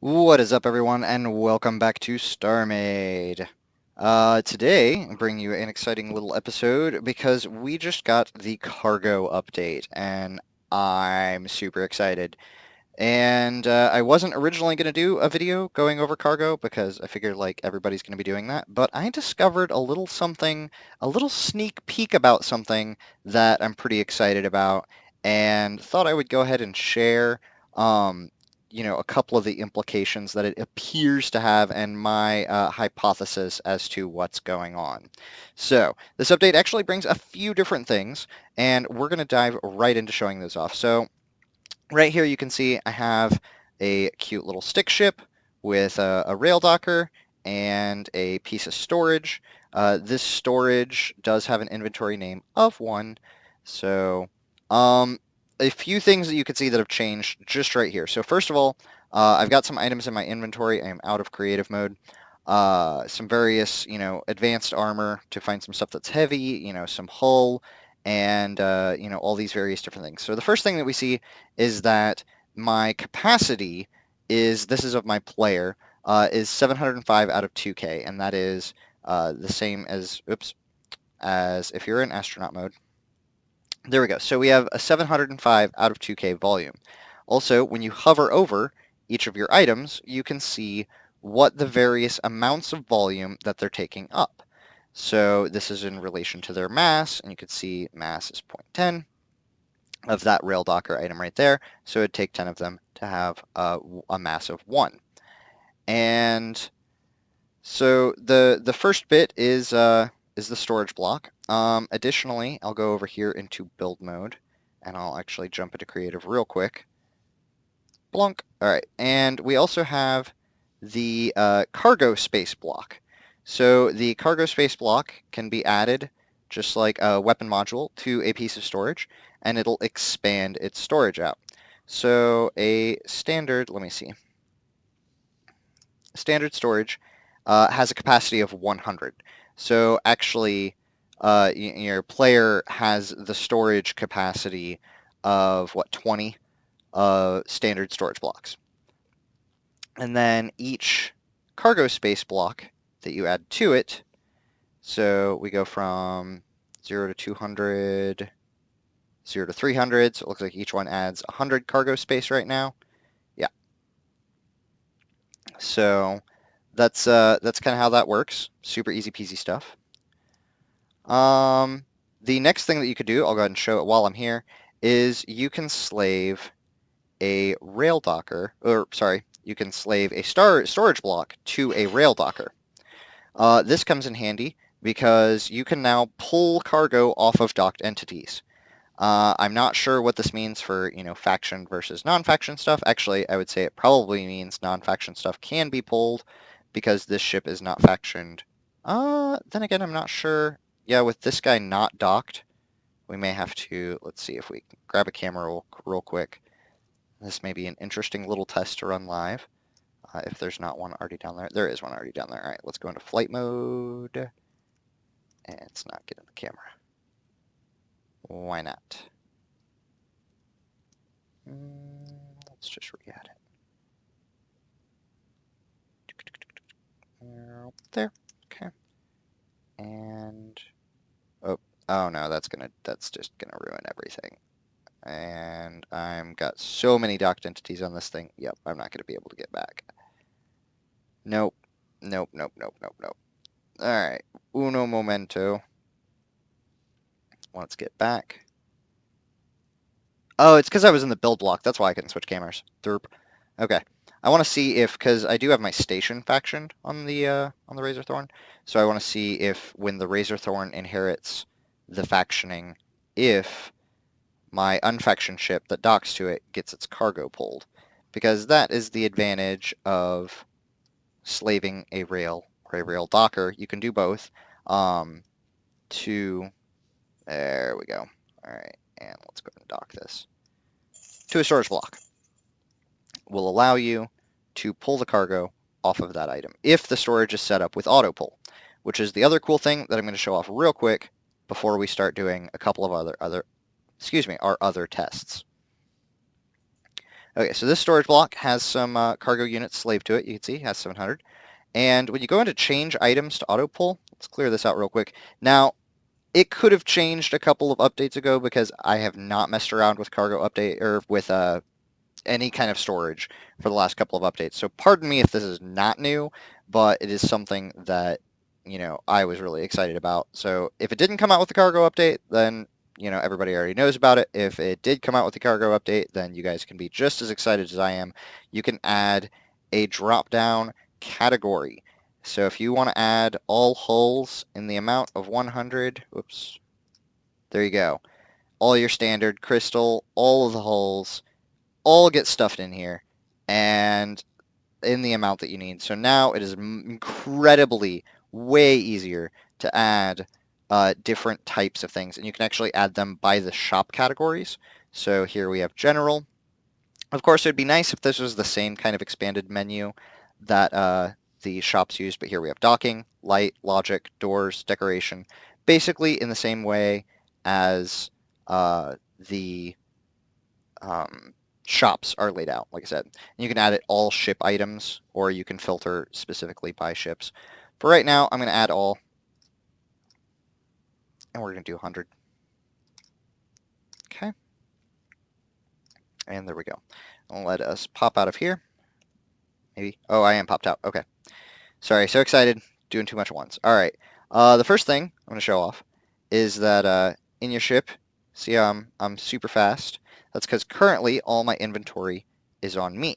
What is up, everyone, and welcome back to Starmade. Today, I'm bringing you an exciting little episode because we just got the cargo update, and I'm super excited. And I wasn't originally going to do a video going over cargo because I figured like everybody's going to be doing that, but I discovered a little something, a little sneak peek about something that I'm pretty excited about, and thought I would go ahead and share, um, a couple of the implications that it appears to have and my hypothesis as to what's going on. So this update actually brings a few different things, and we're going to dive right into showing those off. So right here you can see I have a cute little stick ship with a rail docker and a piece of storage. This storage does have an inventory name of 1. So a few things that you can see that have changed just right here. So first of all, I've got some items in my inventory. I am out of creative mode. Some various, advanced armor to find some stuff that's heavy, some hull, and, all these various different things. So the first thing that we see is that my capacity this is of my player, is 705 out of 2K, and that is the same as, as if you're in astronaut mode. There we go. So we have a 705 out of 2K volume. Also, when you hover over each of your items, you can see what the various amounts of volume that they're taking up. So this is in relation to their mass, and you can see mass is 0.10 of that rail docker item right there. So it'd take 10 of them to have a mass of 1. And so the first bit is the storage block. Additionally, I'll go over here into build mode, and I'll actually jump into creative real quick. Blunk. All right, and we also have the cargo space block. So the cargo space block can be added just like a weapon module to a piece of storage, and it'll expand its storage out. So a standard, let me see, standard storage has a capacity of 100. So actually, your player has the storage capacity of, 20 standard storage blocks. And then each cargo space block that you add to it, so we go from 0 to 200, 0 to 300, so it looks like each one adds 100 cargo space right now. Yeah. So that's kind of how that works. Super easy peasy stuff. The next thing that you could do, I'll go ahead and show it while I'm here, is you can slave a rail docker, or sorry, you can slave a storage block to a rail docker. This comes in handy because you can now pull cargo off of docked entities. I'm not sure what this means for, faction versus non-faction stuff. Actually, I would say it probably means non-faction stuff can be pulled because this ship is not factioned. Then again, I'm not sure. Yeah, with this guy not docked, we may have to, let's see if we can grab a camera real quick. This may be an interesting little test to run live. If there's not one already down there. There is one already down there. All right, let's go into flight mode. And it's not getting the camera. Why not? Let's just re-add it. There. Okay. And oh no, that's just gonna ruin everything. And I'm got so many docked entities on this thing. Yep, I'm not gonna be able to get back. Nope. Nope, nope, nope, nope, nope. Alright. Uno momento. Let's get back. Oh, it's because I was in the build block. That's why I couldn't switch cameras. Derp. Okay. I want to see if, because I do have my station faction on the Razorthorn, so I want to see if when the Razorthorn inherits the factioning, if my unfactioned ship that docks to it gets its cargo pulled, because that is the advantage of slaving a rail or a rail docker. You can do both. There we go. All right, and let's go ahead and dock this to a storage block. Will allow you to pull the cargo off of that item if the storage is set up with auto pull, which is the other cool thing that I'm going to show off real quick before we start doing a couple of our other tests. Okay, so this storage block has some cargo units slaved to it. You can see it has 700. And when you go into change items to auto pull, let's clear this out real quick. Now, it could have changed a couple of updates ago because I have not messed around with cargo update or with any kind of storage for the last couple of updates. So pardon me if this is not new, but it is something that, I was really excited about. So if it didn't come out with the cargo update, then, everybody already knows about it. If it did come out with the cargo update, then you guys can be just as excited as I am. You can add a drop-down category. So if you want to add all hulls in the amount of 100, whoops, there you go. All your standard crystal, all of the hulls, all get stuffed in here and in the amount that you need. So now it is incredibly way easier to add different types of things, and you can actually add them by the shop categories. So here we have general. Of course, it would be nice if this was the same kind of expanded menu that the shops use, but here we have docking, light, logic, doors, decoration, basically in the same way as the shops are laid out, like I said. And you can add it all ship items, or you can filter specifically by ships. For right now, I'm going to add all, and we're going to do 100. Okay, and there we go. I'll let us pop out of here. Maybe. Oh, I am popped out. Okay. Sorry, so excited. Doing too much at once. All right. The first thing I'm going to show off is that in your ship, see how I'm super fast? That's because currently all my inventory is on me.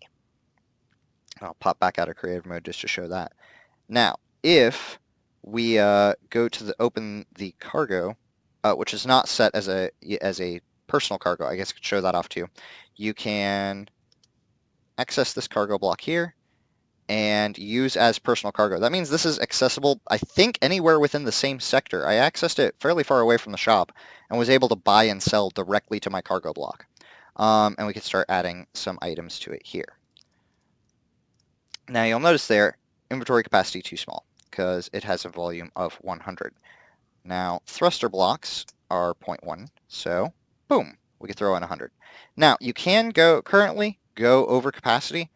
I'll pop back out of creative mode just to show that. Now, if we go to open the cargo, which is not set as a personal cargo, I guess I could show that off too. You can access this cargo block here and use as personal cargo. That means this is accessible, I think, anywhere within the same sector. I accessed it fairly far away from the shop and was able to buy and sell directly to my cargo block. And we can start adding some items to it here. Now you'll notice there, inventory capacity too small because it has a volume of 100. Now thruster blocks are 0.1, so boom, we can throw in 100. Now you can currently go over capacity,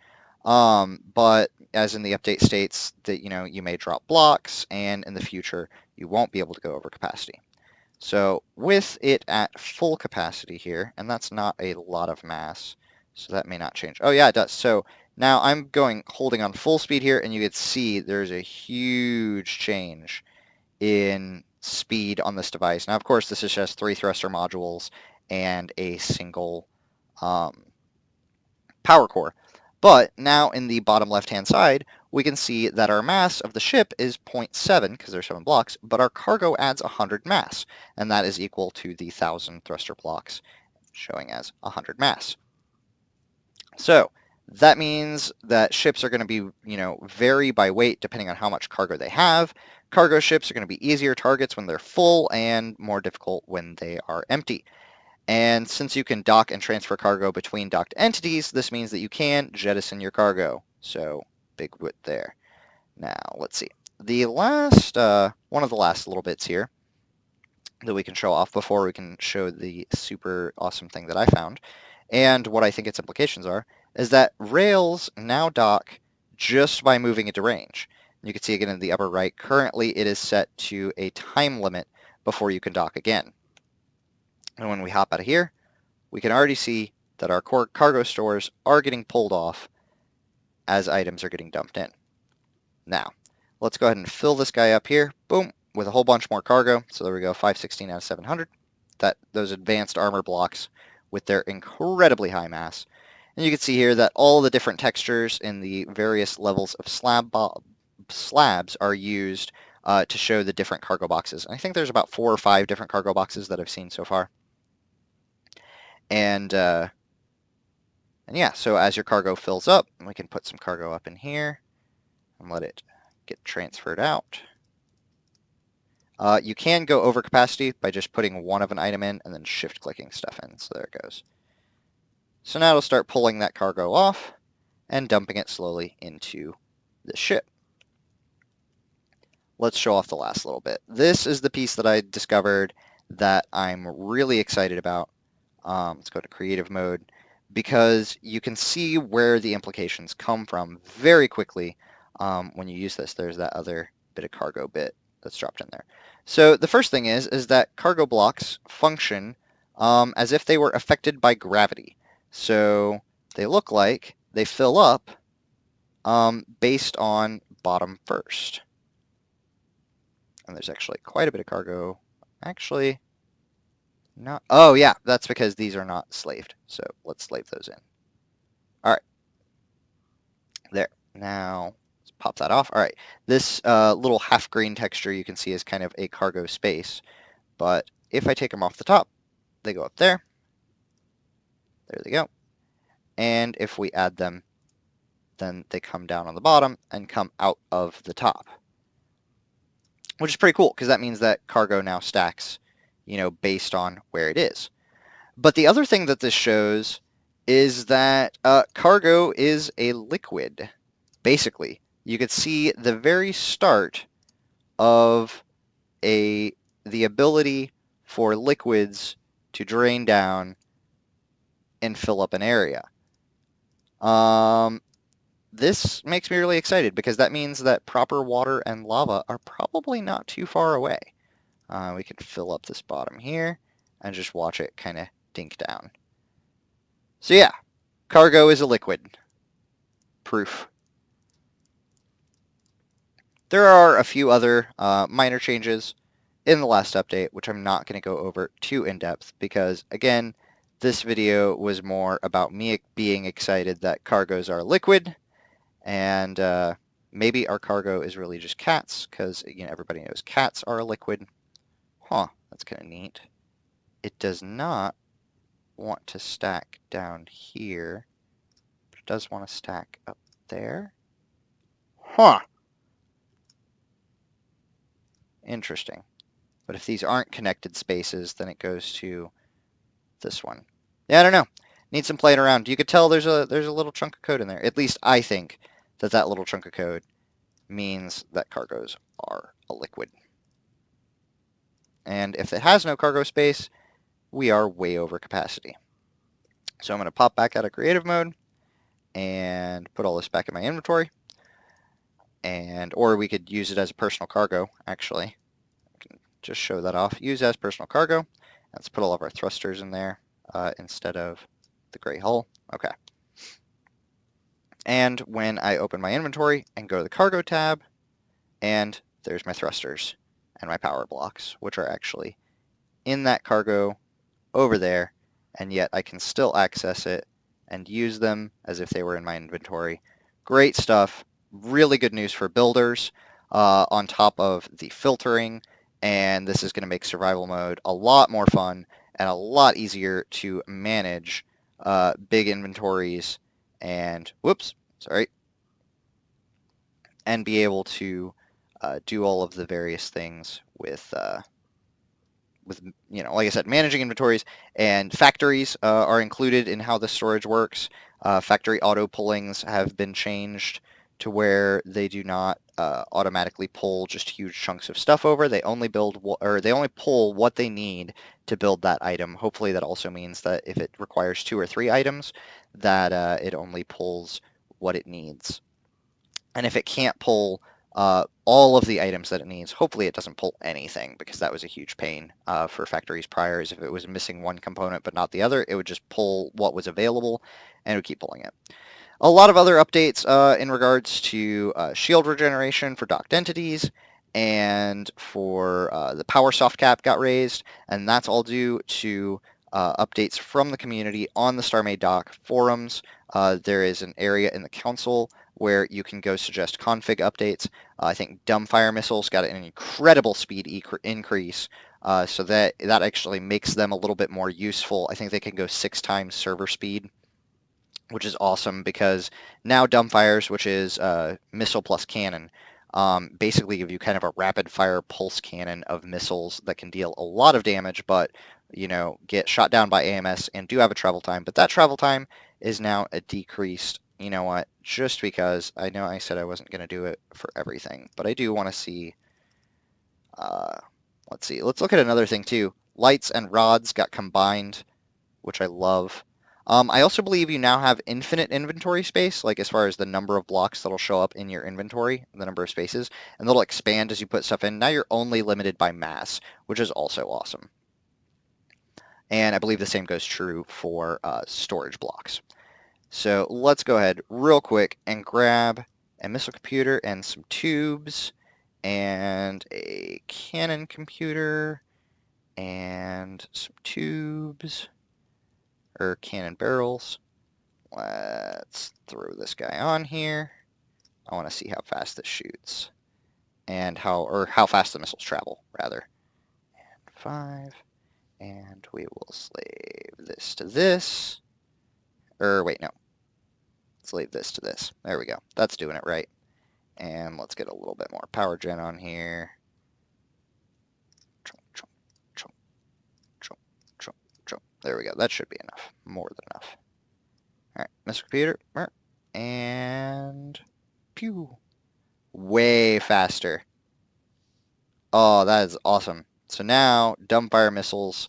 but as in the update states that you may drop blocks, and in the future you won't be able to go over capacity. So with it at full capacity here, and that's not a lot of mass, so that may not change. Oh yeah, it does. So now I'm holding on full speed here, and you can see there's a huge change in speed on this device. Now, of course, this is just 3 thruster modules and a single power core. But now in the bottom left-hand side, we can see that our mass of the ship is 0.7 because there's 7 blocks, but our cargo adds 100 mass, and that is equal to the 1,000 thruster blocks, showing as 100 mass. So that means that ships are going to be, vary by weight depending on how much cargo they have. Cargo ships are going to be easier targets when they're full and more difficult when they are empty. And since you can dock and transfer cargo between docked entities, this means that you can jettison your cargo. So big wit there. Now, let's see. The last, one of the last little bits here that we can show off before we can show the super awesome thing that I found, and what I think its implications are, is that rails now dock just by moving into range. You can see again in the upper right, currently it is set to a time limit before you can dock again. And when we hop out of here, we can already see that our cargo stores are getting pulled off as items are getting dumped in. Now, let's go ahead and fill this guy up here, boom, with a whole bunch more cargo. So there we go, 516 out of 700. Those advanced armor blocks with their incredibly high mass. And you can see here that all the different textures in the various levels of slabs are used to show the different cargo boxes. And I think there's about 4 or 5 different cargo boxes that I've seen so far. And yeah, so as your cargo fills up, we can put some cargo up in here and let it get transferred out. You can go over capacity by just putting one of an item in and then shift-clicking stuff in. So there it goes. So now it'll start pulling that cargo off and dumping it slowly into the ship. Let's show off the last little bit. This is the piece that I discovered that I'm really excited about. Let's go to creative mode. because you can see where the implications come from very quickly when you use this. There's that other bit of cargo bit that's dropped in there. So the first thing is that cargo blocks function as if they were affected by gravity. So they look like they fill up based on bottom first. And there's actually quite a bit of cargo. Actually, not. Oh, yeah, that's because these are not slaved. So let's slave those in. All right. There. Now, let's pop that off. All right. This little half green texture you can see is kind of a cargo space. But if I take them off the top, they go up there. There they go. And if we add them, then they come down on the bottom and come out of the top. Which is pretty cool, because that means that cargo now stacks, based on where it is. But the other thing that this shows is that cargo is a liquid. Basically, you could see the very start of the ability for liquids to drain down and fill up an area. This makes me really excited because that means that proper water and lava are probably not too far away. We can fill up this bottom here and just watch it kind of dink down. So yeah, cargo is a liquid. Proof. There are a few other minor changes in the last update, which I'm not going to go over too in depth because, again, this video was more about me being excited that cargoes are liquid, and maybe our cargo is really just cats because, everybody knows cats are a liquid. Huh, that's kind of neat. It does not want to stack down here, but it does want to stack up there. Huh. Interesting. But if these aren't connected spaces, then it goes to this one. Yeah, I don't know. Need some playing around. You could tell there's a little chunk of code in there. At least I think that little chunk of code means that cargoes are a liquid. And if it has no cargo space, we are way over capacity. So I'm going to pop back out of creative mode and put all this back in my inventory. Or we could use it as a personal cargo, actually. I can just show that off. Use as personal cargo. Let's put all of our thrusters in there instead of the gray hull. Okay. And when I open my inventory and go to the cargo tab, and there's my thrusters and my power blocks, which are actually in that cargo over there, and yet I can still access it and use them as if they were in my inventory. Great stuff. Really good news for builders on top of the filtering, and this is going to make survival mode a lot more fun and a lot easier to manage big inventories and, and be able to do all of the various things with like I said, managing inventories, and factories are included in how the storage works. Factory auto pullings have been changed to where they do not automatically pull just huge chunks of stuff over. They only they only pull what they need to build that item. Hopefully that also means that if it requires 2 or 3 items, that it only pulls what it needs. And if it can't pull all of the items that it needs, hopefully it doesn't pull anything, because that was a huge pain for factories prior, is if it was missing one component but not the other, it would just pull what was available and it would keep pulling it. A lot of other updates in regards to shield regeneration for docked entities, and for the power soft cap got raised, and that's all due to updates from the community on the Starmade dock forums. There is an area in the council where you can go suggest config updates. I think dumbfire missiles got an incredible speed increase, so that actually makes them a little bit more useful. I think they can go 6 times server speed, which is awesome, because now dumbfires, which is missile plus cannon, basically give you kind of a rapid fire pulse cannon of missiles that can deal a lot of damage, but get shot down by AMS and do have a travel time. But that travel time is now a decreased, just because I know I said I wasn't going to do it for everything, but I do want to see, let's look at another thing too. Lights and rods got combined, which I love. I also believe you now have infinite inventory space, like as far as the number of blocks that'll show up in your inventory, the number of spaces, and they'll expand as you put stuff in. Now you're only limited by mass, which is also awesome. And I believe the same goes true for storage blocks. So let's go ahead real quick and grab a missile computer and some tubes and a cannon computer and some tubes, or cannon barrels. Let's throw this guy on here. I want to see how fast this shoots and how fast the missiles travel, rather. And 5, and we will slave this to this. Wait, no. Slave this to this. There we go. That's doing it right. And let's get a little bit more power gen on here. There we go. That should be enough. More than enough. Alright, Mr. Computer. And pew. Way faster. Oh, that is awesome. So now dumbfire missiles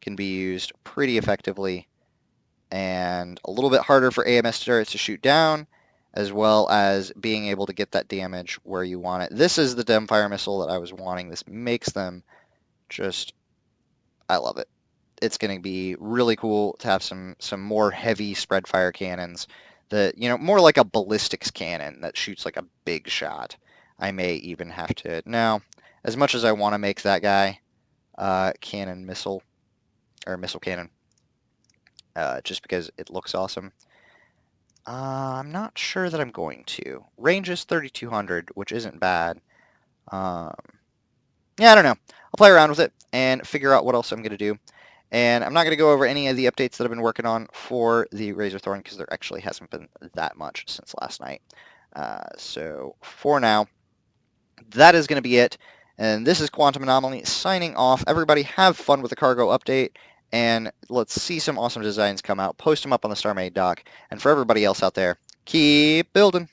can be used pretty effectively, and a little bit harder for AMS turrets to shoot down, as well as being able to get that damage where you want it. This is the dumbfire missile that I was wanting. This makes them just, I love it. It's going to be really cool to have some more heavy spread fire cannons that, more like a ballistics cannon that shoots like a big shot. I may even have to, now, as much as I want to make that guy cannon missile, or missile cannon, just because it looks awesome, I'm not sure that I'm going to. Range is 3,200, which isn't bad. Yeah, I don't know. I'll play around with it and figure out what else I'm going to do. And I'm not going to go over any of the updates that I've been working on for the Razorthorn because there actually hasn't been that much since last night. So for now, that is going to be it. And this is Quantum Anomaly signing off. Everybody have fun with the cargo update, and let's see some awesome designs come out. Post them up on the Starmade doc. And for everybody else out there, keep building.